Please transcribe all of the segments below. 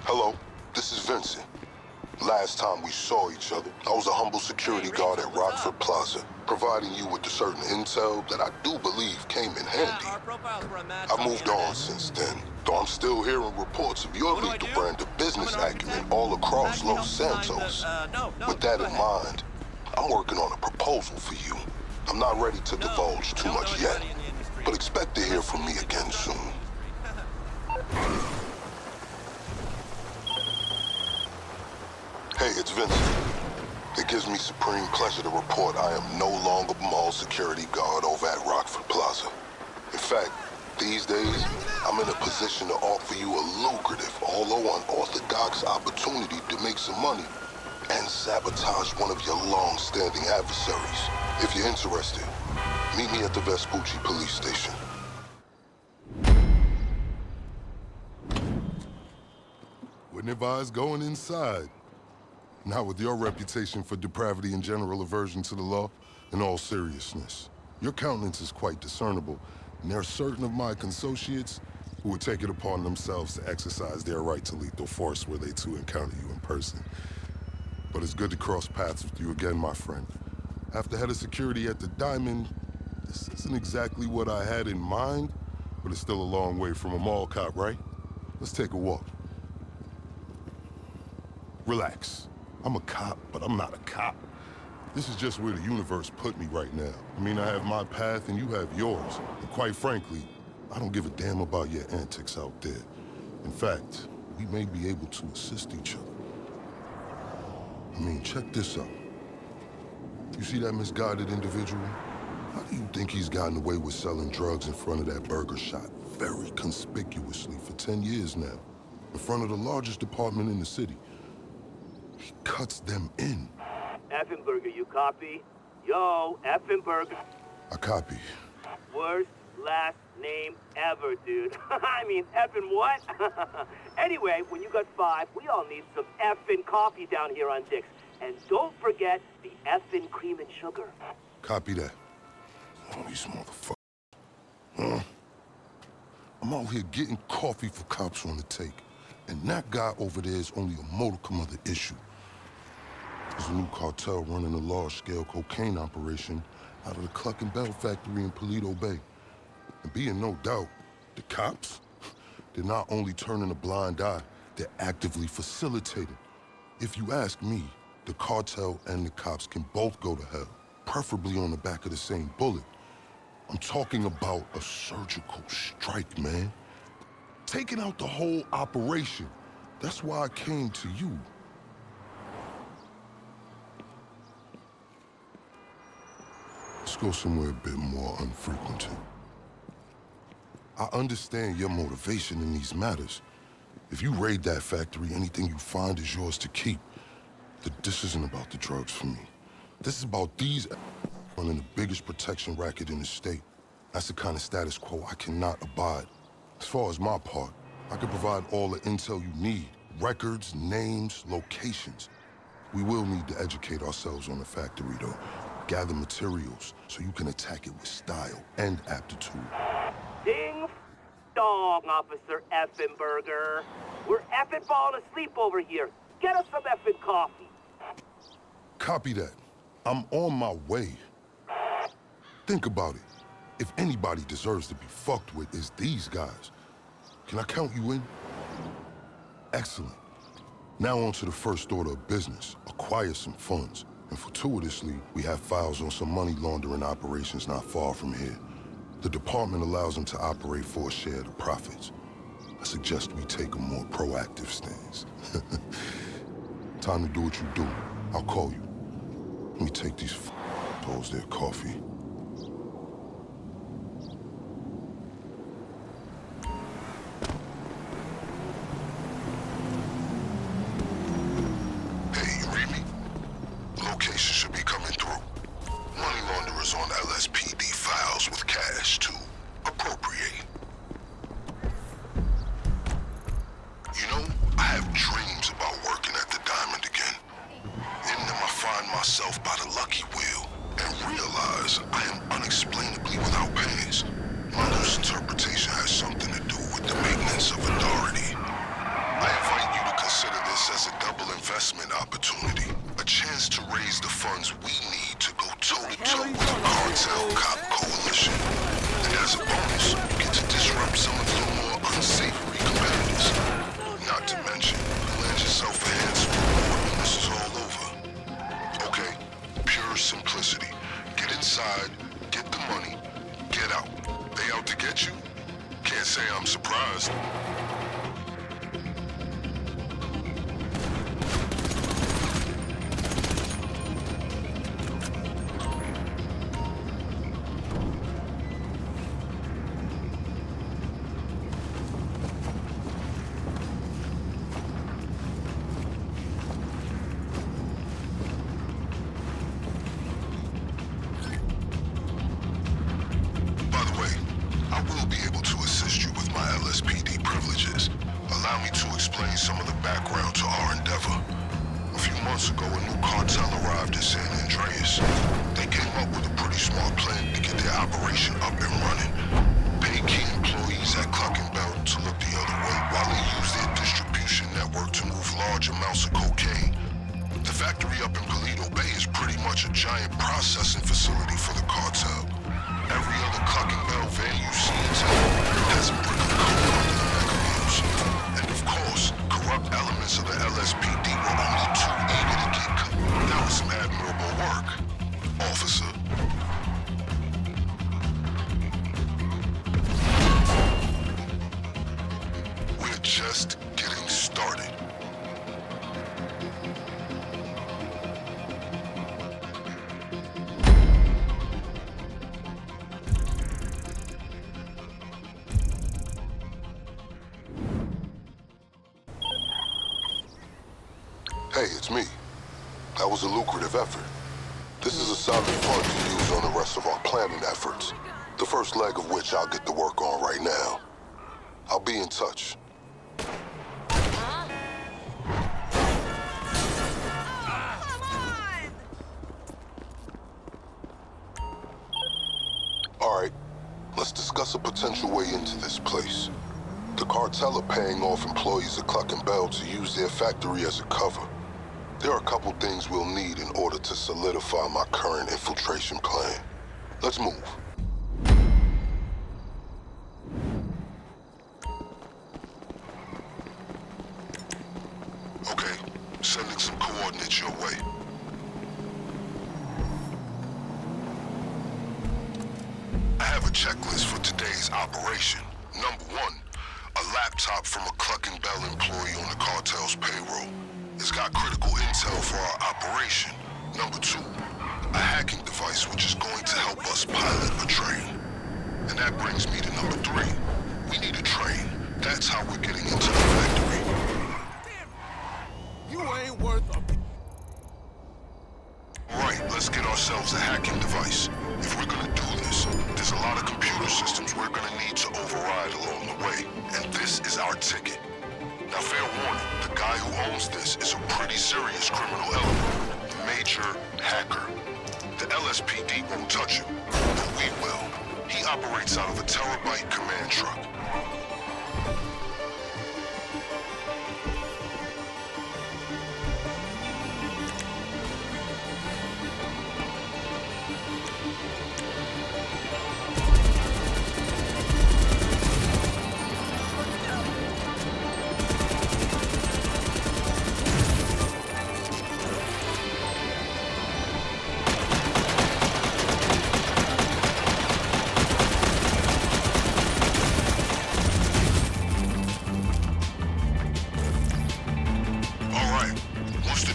Hello, this is Vincent. Last time we saw each other, I was a humble security guard at Rockford Plaza, providing you with the certain intel that I do believe came in handy. I've moved on since then, though I'm still hearing reports of your lethal brand of business acumen all across Los Santos. With that in mind, I'm working on a proposal for you. I'm not ready to divulge too much yet, but expect to hear from me again soon. Hey, it's Vincent. It gives me supreme pleasure to report I am no longer mall security guard over at Rockford Plaza. In fact, these days, I'm in a position to offer you a lucrative, although unorthodox opportunity to make some money and sabotage one of your long-standing adversaries. If you're interested, meet me at the Vespucci police station. Wouldn't advise going inside. Not with your reputation for depravity and general aversion to the law. In all seriousness, your countenance is quite discernible, and there are certain of my consociates who would take it upon themselves to exercise their right to lethal force were they to encounter you in person. But it's good to cross paths with you again, my friend. After head of security at the Diamond, this isn't exactly what I had in mind, but it's still a long way from a mall cop, right? Let's take a walk. Relax. I'm a cop, but I'm not a cop. This is just where the universe put me right now. I mean, I have my path and you have yours. And quite frankly, I don't give a damn about your antics out there. In fact, we may be able to assist each other. I mean, check this out. You see that misguided individual? How do you think he's gotten away with selling drugs in front of that burger shop very conspicuously for 10 years now? In front of the largest department in the city. He cuts them in. Effenberger, you copy? Yo, Effenberger. I copy. Worst last name ever, dude. I mean, effing what? Anyway, when you got 5, we all need some effing coffee down here on Dick's. And don't forget the effing cream and sugar. Copy that. Oh, these motherfuckers. Huh? I'm out here getting coffee for cops on the take. And that guy over there is only a modicum of the issue. There's a new cartel running a large-scale cocaine operation out of the Cluckin Bell factory in Paleto Bay. And be in no doubt, the cops, they're not only turning a blind eye, they're actively facilitating. If you ask me, the cartel and the cops can both go to hell, preferably on the back of the same bullet. I'm talking about a surgical strike, man. Taking out the whole operation. That's why I came to you. Let's go somewhere a bit more unfrequented. I understand your motivation in these matters. If you raid that factory, anything you find is yours to keep. This isn't about the drugs for me. This is about these running the biggest protection racket in the state. That's the kind of status quo I cannot abide. As far as my part, I can provide all the intel you need. Records, names, locations. We will need to educate ourselves on the factory, though. Gather materials so you can attack it with style and aptitude. Ding dong, Officer Effenberger. We're effing falling asleep over here. Get us some effing coffee. Copy that. I'm on my way. Think about it. If anybody deserves to be fucked with, it's these guys. Can I count you in? Excellent. Now on to the first order of business. Acquire some funds. And fortuitously, we have files on some money laundering operations not far from here. The department allows them to operate for a share of the profits. I suggest we take a more proactive stance. Time to do what you do. I'll call you. Let me take these f***holes their coffee. Hey, you read me? Location should be coming through. Money launderers on LSPD files with cash to appropriate. You know, I have dreams about working at the Diamond again. In them I find myself by the lucky wheel and realize say I'm surprised. I will be able to assist you with my LSPD privileges. Allow me to explain some of the background to our endeavor. A few months ago, a new cartel arrived in San Andreas. They came up with a pretty smart plan to get their operation up and running. Pay key employees at Cluckin Bell to look the other way while they use their distribution network to move large amounts of cocaine. The factory up in Paleto Bay is pretty much a giant processing facility for the cartel. Every other Cluckin Bell van you see in town has a brick of code under the mega wheels. And of course, corrupt elements of the LSPD were only too eager to get cut. That was some admirable work, officer. We're just getting started. Hey, it's me. That was a lucrative effort. This is a solid fund to use on the rest of our planning efforts. The first leg of which I'll get to work on right now. I'll be in touch. All right, let's discuss a potential way into this place. The cartel are paying off employees of Cluckin Bell to use their factory as a cover. There are a couple things we'll need in order to solidify my current infiltration plan. Let's move. Okay, sending some coordinates your way. I have a checklist for today's operation. Number 1, a laptop from a Cluckin Bell employee on the cartel's payroll. It's got critical intel for our operation. Number 2, a hacking device which is going to help us pilot a train. And that brings me to number 3. We need a train. That's how we're getting into the factory. You ain't worth a... Right, let's get ourselves a hacking device. If we're gonna do this, there's a lot of computer systems we're gonna need to override along the way. And this is our ticket. Now, fair warning, the guy who owns this is a pretty serious criminal element, major hacker. The LSPD won't touch him, but we will. He operates out of a terabyte command truck.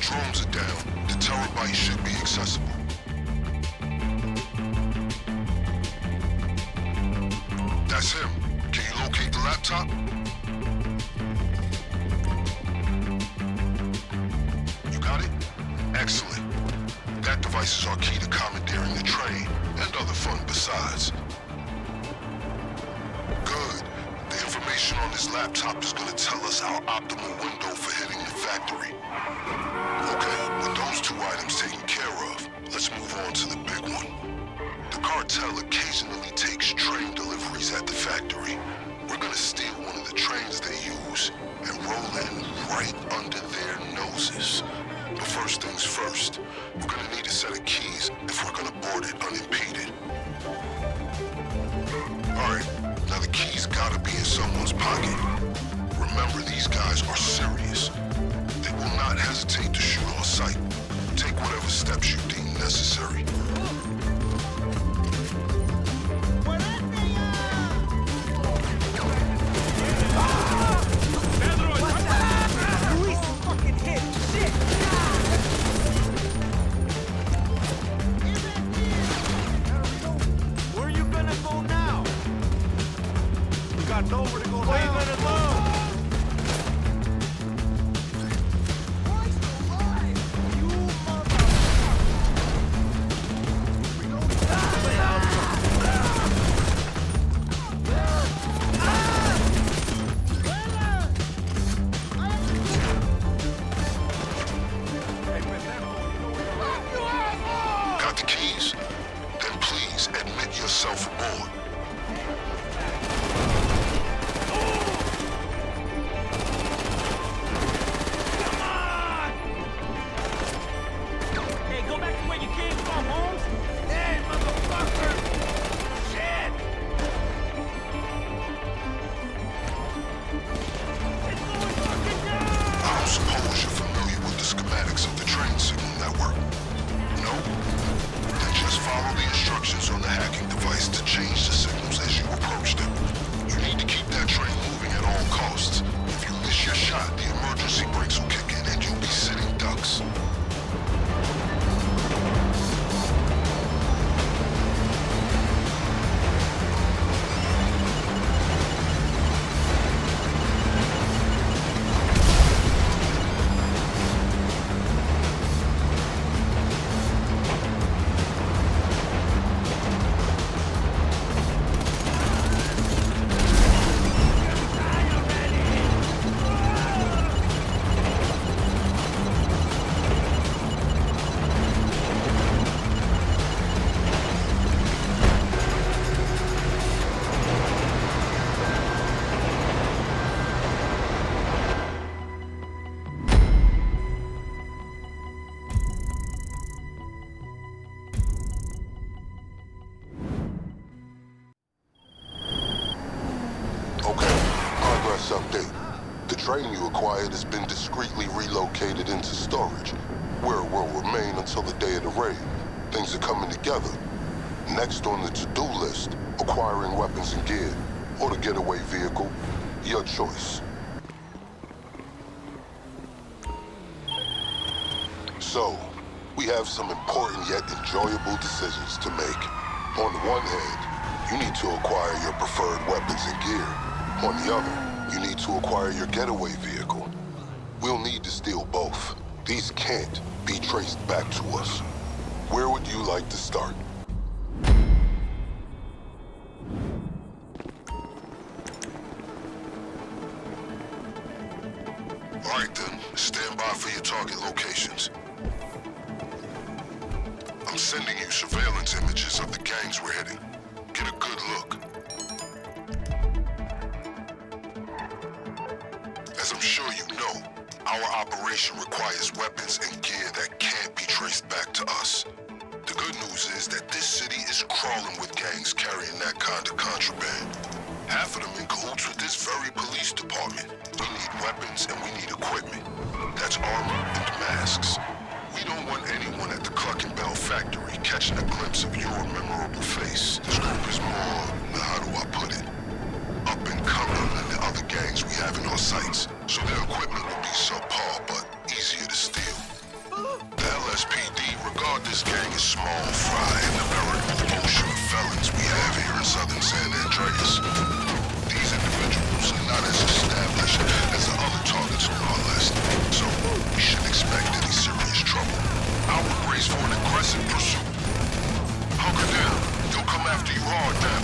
Drones are down. The terabyte should be accessible. That's him. Can you locate the laptop? You got it? Excellent. That device is our key to commandeering the train, and other fun besides. Good. The information on this laptop is gonna tell us our optimal window for hitting the factory. Okay, with those 2 items taken care of, let's move on to the big one. The cartel occasionally takes train deliveries at the factory. We're gonna steal one of the trains they use and roll in right under their noses. But first things first, we're gonna need a set of keys if we're gonna board it unimpeded. Alright, now the keys gotta be in someone's pocket. Remember, these guys are serious. They will not hesitate to shoot on sight. Take whatever steps you deem necessary. you're shot, the emergency brakes will kick in and you'll be sitting ducks. Update. The train you acquired has been discreetly relocated into storage, where it will remain until the day of the raid. Things are coming together. Next on the to-do list, acquiring weapons and gear, or the getaway vehicle. Your choice. So, we have some important yet enjoyable decisions to make. On the one hand, you need to acquire your preferred weapons and gear. On the other, you need to acquire your getaway vehicle. We'll need to steal both. These can't be traced back to us. Where would you like to start? All right then, stand by for your target locations. I'm sending you surveillance images of the gangs we're hitting. Get a good look. As I'm sure you know, our operation requires weapons and gear that can't be traced back to us. The good news is that this city is crawling with gangs carrying that kind of contraband. Half of them in cahoots with this very police department. We need weapons and we need equipment. That's armor and masks. We don't want anyone at the Cluckin Bell factory catching a glimpse of your memorable face. This group is more, how do I put it, up and coming than the other gangs we have in our sights. So their equipment will be subpar, but easier to steal. The LSPD regard this gang as small fry in the veritable ocean of felons we have here in southern San Andreas. These individuals are not as established as the other targets on our list, so we shouldn't expect any serious trouble. I'll brace for an aggressive pursuit. Hunker down. They'll come after you hard now.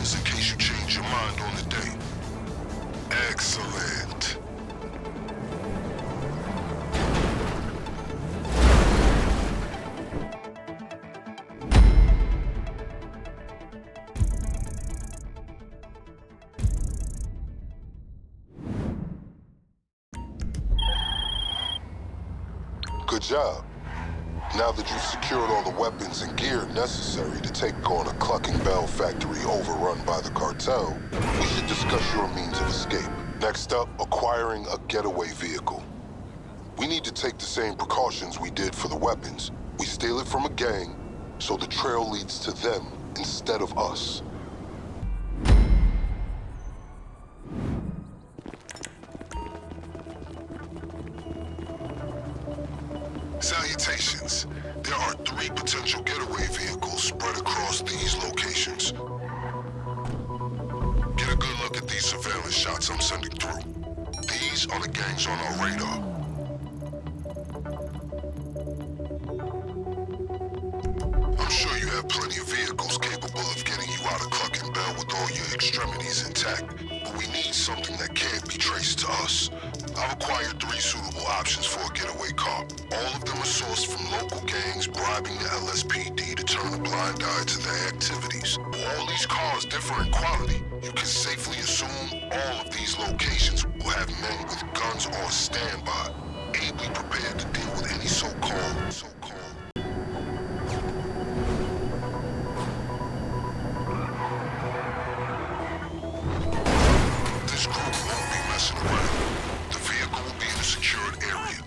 In case you change your mind on the day. Excellent. Good job. Now that you've secured all the weapons and gear necessary to take on a Cluckin Bell factory overrun by the cartel, we should discuss your means of escape. Next up, acquiring a getaway vehicle. We need to take the same precautions we did for the weapons. We steal it from a gang, so the trail leads to them instead of us. Salutations. There are 3 potential getaway vehicles spread across these locations. Get a good look at these surveillance shots I'm sending through. These are the gangs on our radar. I'm sure you have plenty of vehicles capable of getting you out of Cluckin Bell with all your extremities intact, but we need something that can't be traced to us. I've acquired 3 suitable options for a getaway car. All of them are sourced from local gangs bribing the LSPD to turn a blind eye to their activities. All these cars differ in quality. You can safely assume all of these locations will have men with guns on standby, ably prepared to deal with any so-called This group won't be messing around. The vehicle will be in a secured area.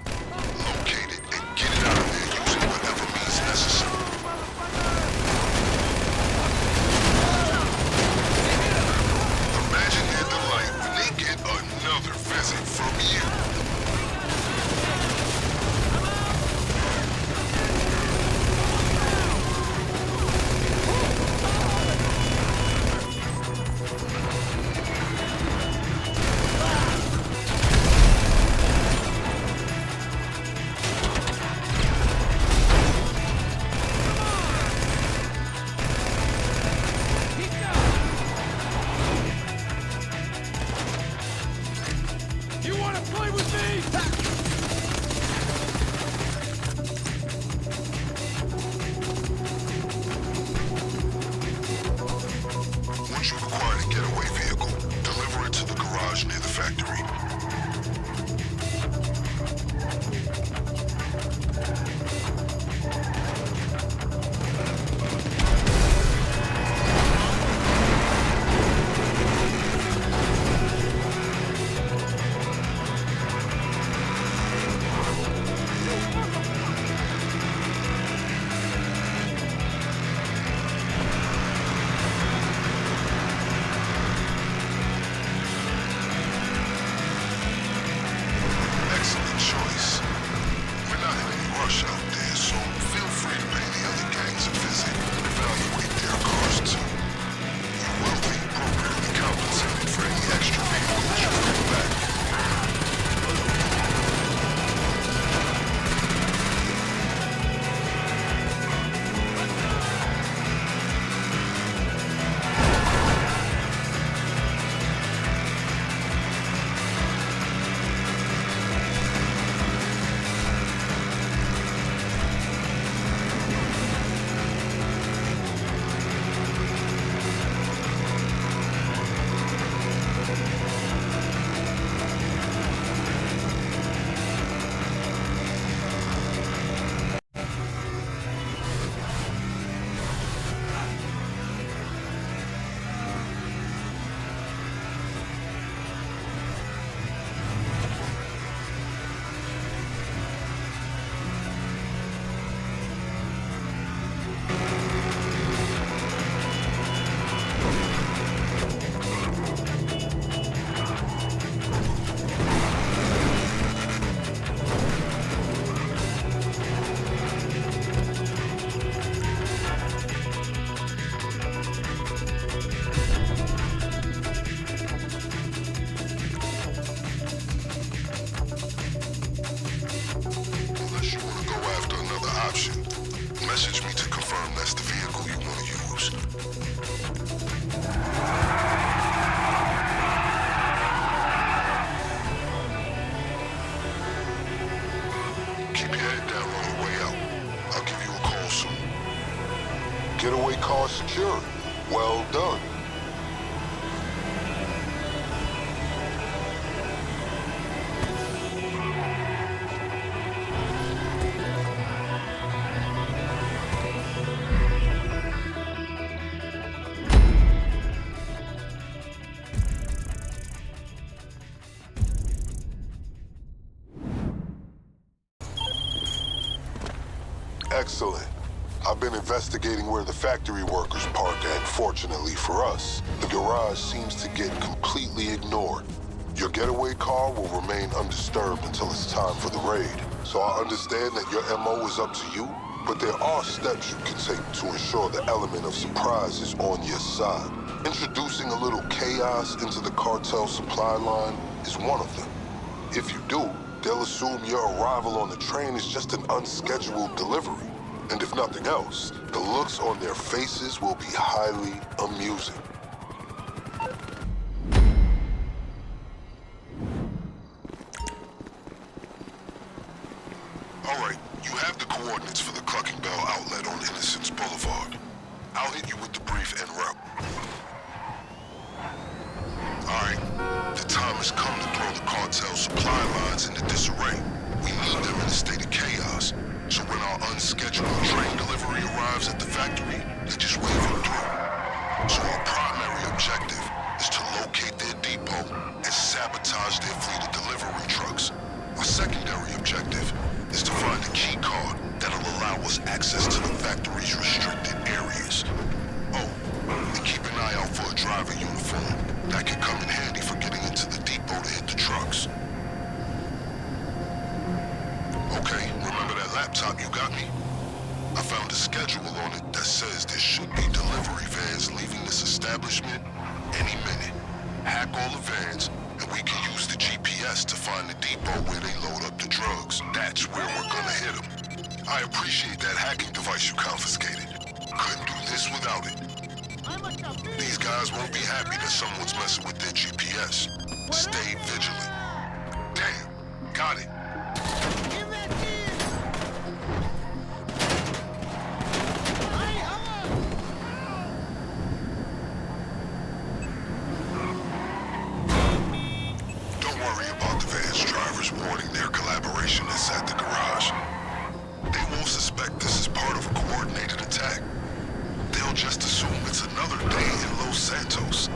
Locate it and get it out of there using whatever means necessary. Imagine their delight when they get another visit from you. Once you've acquired a getaway vehicle, deliver it to the garage near the factory. Excellent choice. We're not in any rush out there, so feel free to pay the other gangs a visit and evaluate their cars too. You will be appropriately compensated for any extra vehicles you bring back. Unless you want to go after another option, message me to confirm that's the vehicle you want to use. Keep your head down on your way out. I'll give you a call soon. Getaway car secured. Well done. Excellent. I've been investigating where the factory workers park, and fortunately for us, the garage seems to get completely ignored. Your getaway car will remain undisturbed until it's time for the raid. So I understand that your MO is up to you, but there are steps you can take to ensure the element of surprise is on your side. Introducing a little chaos into the cartel supply line is one of them. If you do, they'll assume your arrival on the train is just an unscheduled delivery. And if nothing else, the looks on their faces will be highly amusing. All right, you have the coordinates for the Cluckin Bell outlet on Innocence Boulevard. I'll hit you with the brief en route. All right, the time has come to throw the cartel supply lines into disarray. We need them in a state of chaos, so when our unscheduled train delivery arrives at the factory, they just wave it through. So our primary objective is to locate their depot and sabotage their fleet of delivery trucks. Our secondary objective is to find a key card that'll allow us access to the factory's restricted areas. Oh, and keep an eye out for a driver uniform. That could come in handy for getting into the depot to hit the trucks. Okay, remember that laptop you got me? I found a schedule on it that says there should be delivery vans leaving this establishment any minute. Hack all the vans, and we can use the GPS to find the depot where they load up the drugs. That's where we're gonna hit them. I appreciate that hacking device you confiscated. Couldn't do this without it. These guys won't be happy that someone's messing with their GPS. Stay vigilant. Damn, got it. Don't worry about the van's drivers warning their collaboration is at the garage. They won't suspect this is part of a coordinated attack. They'll just assume it's another day in Los Santos.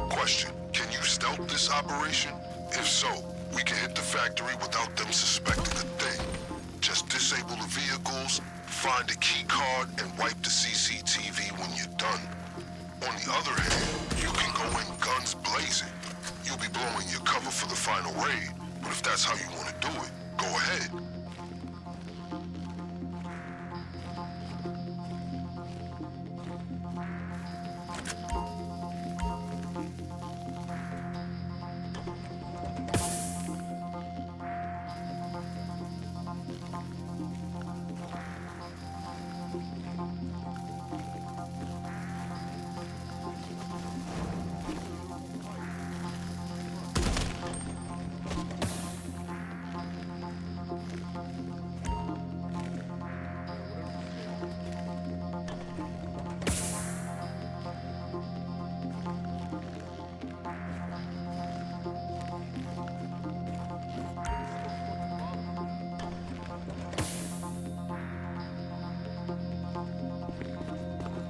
Question, can you stealth this operation? If so, we can hit the factory without them suspecting a thing. Just disable the vehicles, find a key card, and wipe the CCTV when you're done. On the other hand, you can go in guns blazing. You'll be blowing your cover for the final raid, but if that's how you want to do it, go ahead.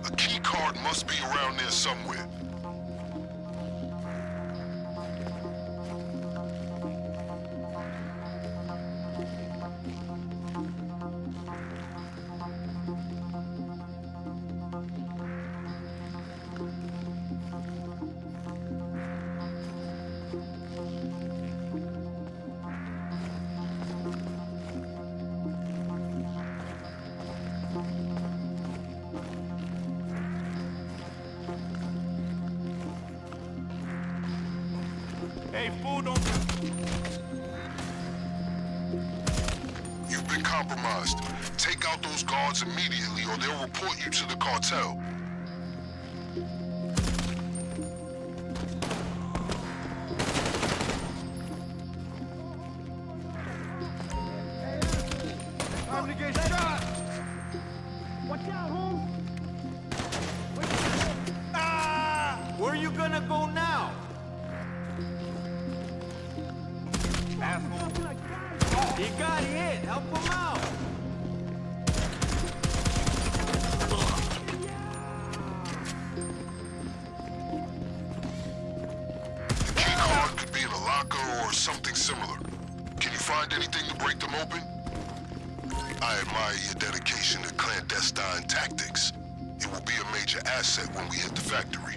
A key card must be around there somewhere. Hey, fool, don't... You've been compromised. Take out those guards immediately or they'll report you to the cartel. Time to get shot! Watch out, Holmes! Ah! Where you gonna go now? Asshole. He got hit. Help him out. The key card could be in a locker or something similar. Can you find anything to break them open? I admire your dedication to clandestine tactics. It will be a major asset when we hit the factory.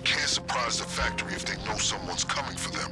They can't surprise the factory if they know someone's coming for them.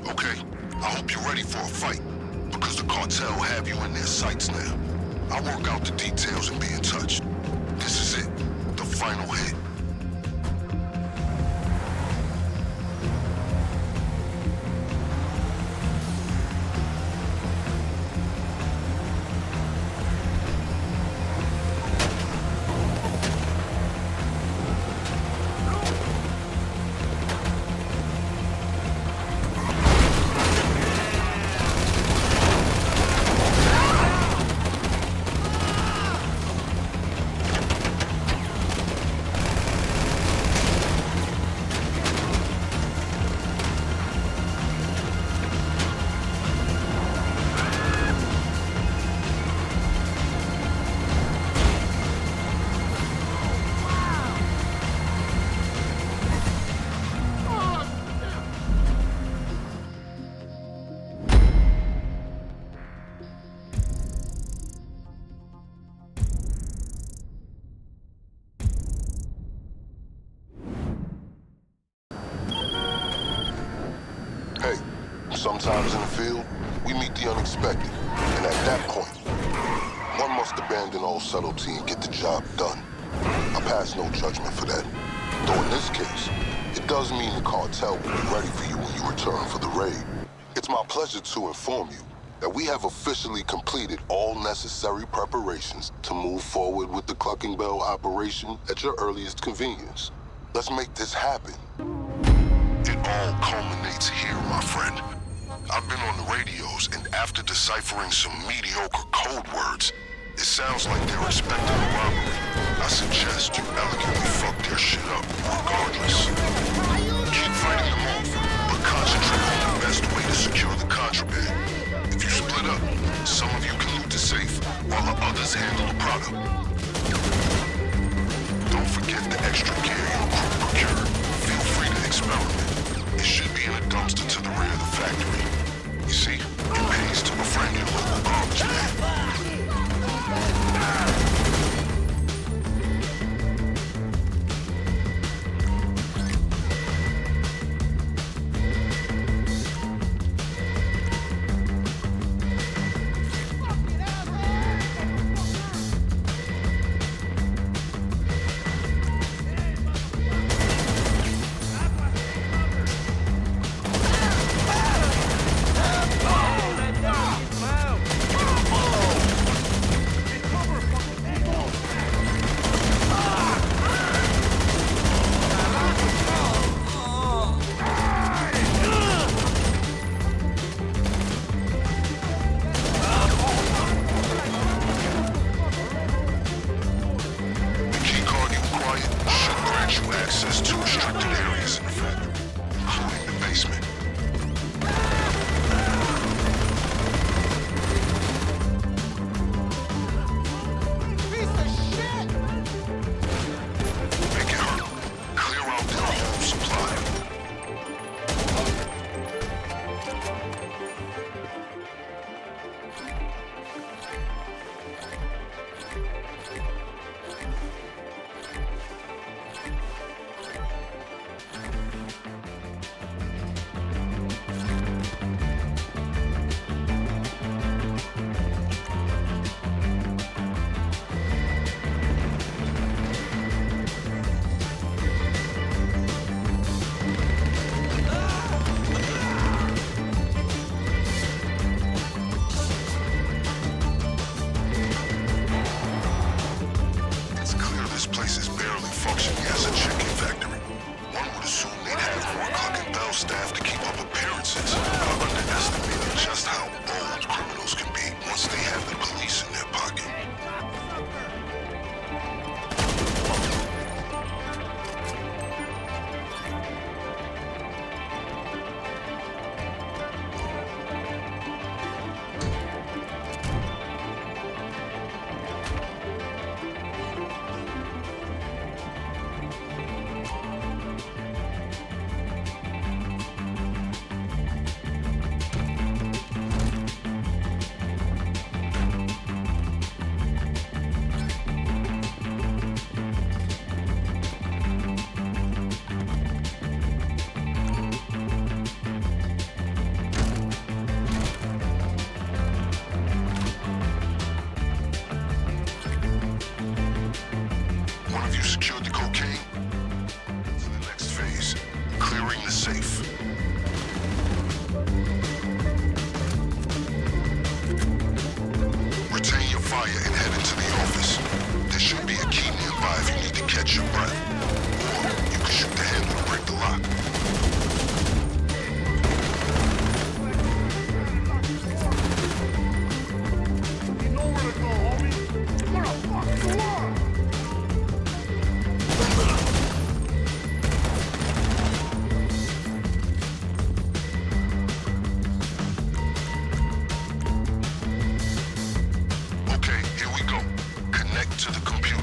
Okay, I hope you're ready for a fight, because the cartel have you in their sights now. I'll work out the details and be in touch. This is it, the final hit. Hey, sometimes in the field, we meet the unexpected. And at that point, one must abandon all subtlety and get the job done. I pass no judgment for that. Though in this case, it does mean the cartel will be ready for you when you return for the raid. It's my pleasure to inform you that we have officially completed all necessary preparations to move forward with the Cluckin Bell operation at your earliest convenience. Let's make this happen. It all culminates here, my friend. I've been on the radios, and after deciphering some mediocre code words, it sounds like they're expecting a robbery. I suggest you elegantly fuck their shit up, regardless. Keep fighting them off, but concentrate on the best way to secure the contraband. If you split up, some of you can loot the safe, while the others handle the product. Don't forget the extra gear your crew procured. Feel free to experiment. It should be in a dumpster to the rear of the factory. You see, it pays to befriend your local garbage man. staff to keep up appearances. I underestimated just how bold criminals can be once they have the police in their pocket. One of you secured the cocaine? To the next phase, clearing the safe. Retain your fire and head into the office. There should be a key nearby if you need to catch your breath. Or you can shoot the handle to break the lock. You know where to go, homie. Where the fuck you are? Okay, here we go. Connect to the computer.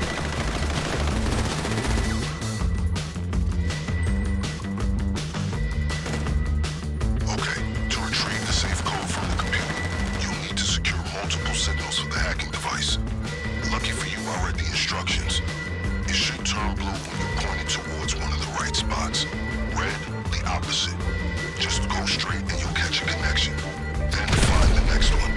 Okay, to retrieve the safe code from the computer, you'll need to secure multiple signals for the hacking device. Lucky for you, I read the instructions. It should turn blue when you're pointed towards one of the right spots. Red, the opposite. Just go straight and you'll catch a connection. Then find the next one.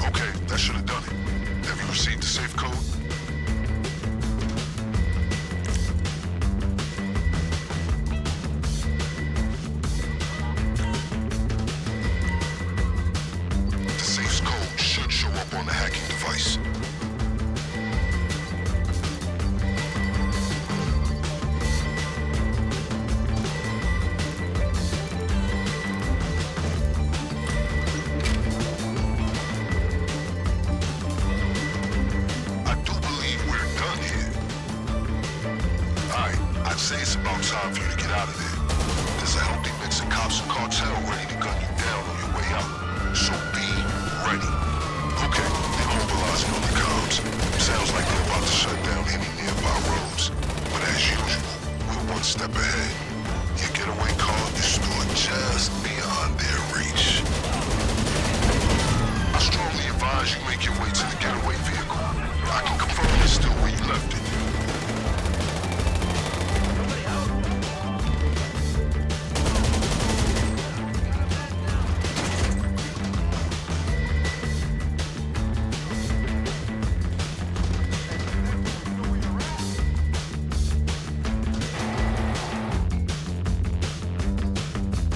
Okay, that should have done it. Have you received the safe code? The safe's code should show up on the hacking device. I do believe we're done here. Alright, I'd say it's about time for you to get out of there. There's a healthy mix of cops and cartel ready to gun you down on your way out. So be ready. Okay, they're mobilizing on the comms. Sounds like they're about to shut down any nearby roads. But as usual, we're one step ahead. Your getaway car is stored just beyond their reach. I strongly advise you make your way to the getaway vehicle. I can confirm it's still where you left it.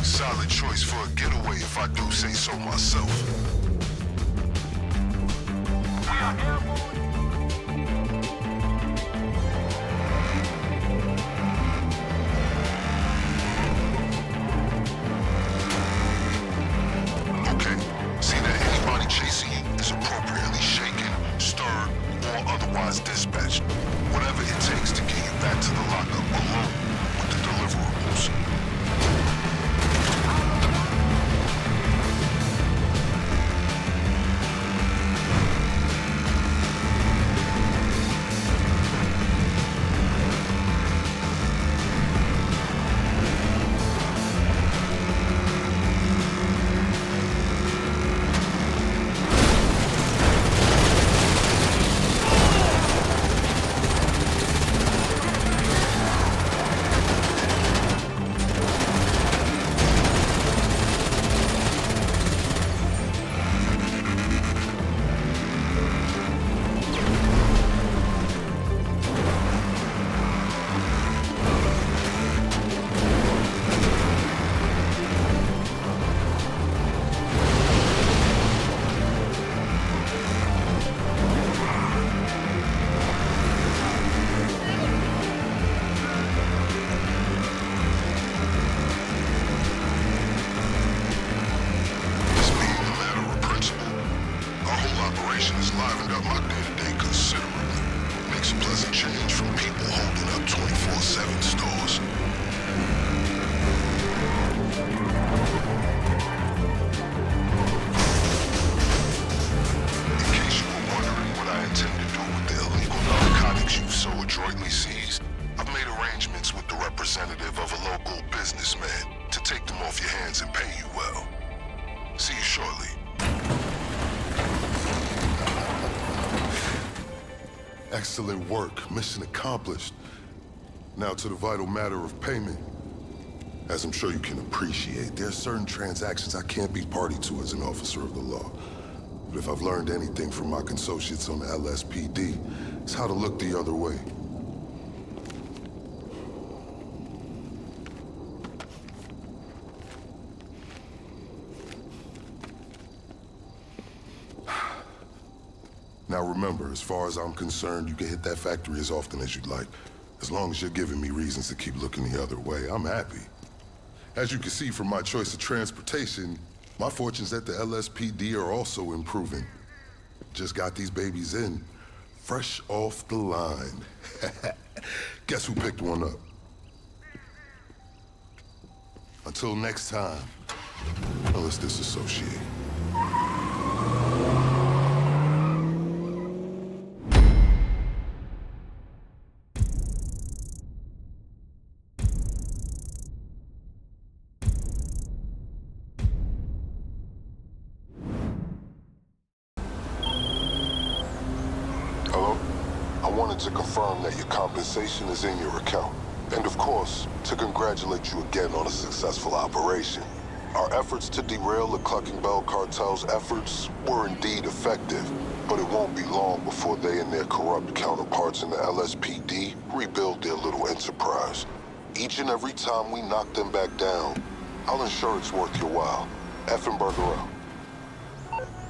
Solid choice for a getaway if I do say so myself. Okay, see that anybody chasing you is appropriately shaken, stirred, or otherwise dispatched. Whatever it takes to get you back to the lockup alone with the deliverables. arrangements with the representative of a local businessman to take them off your hands and pay you well. See you shortly. Excellent work. Mission accomplished. Now to the vital matter of payment. As I'm sure you can appreciate, there are certain transactions I can't be party to as an officer of the law. But if I've learned anything from my associates on the LSPD, it's how to look the other way. Now remember, as far as I'm concerned, you can hit that factory as often as you'd like. As long as you're giving me reasons to keep looking the other way, I'm happy. As you can see from my choice of transportation, my fortunes at the LSPD are also improving. Just got these babies in, fresh off the line. Guess who picked one up? Until next time, let's disassociate. I wanted to confirm that your compensation is in your account. And of course, to congratulate you again on a successful operation. Our efforts to derail the Cluckin Bell cartel's efforts were indeed effective, but it won't be long before they and their corrupt counterparts in the LSPD rebuild their little enterprise. Each and every time we knock them back down, I'll ensure it's worth your while. Effenberger out.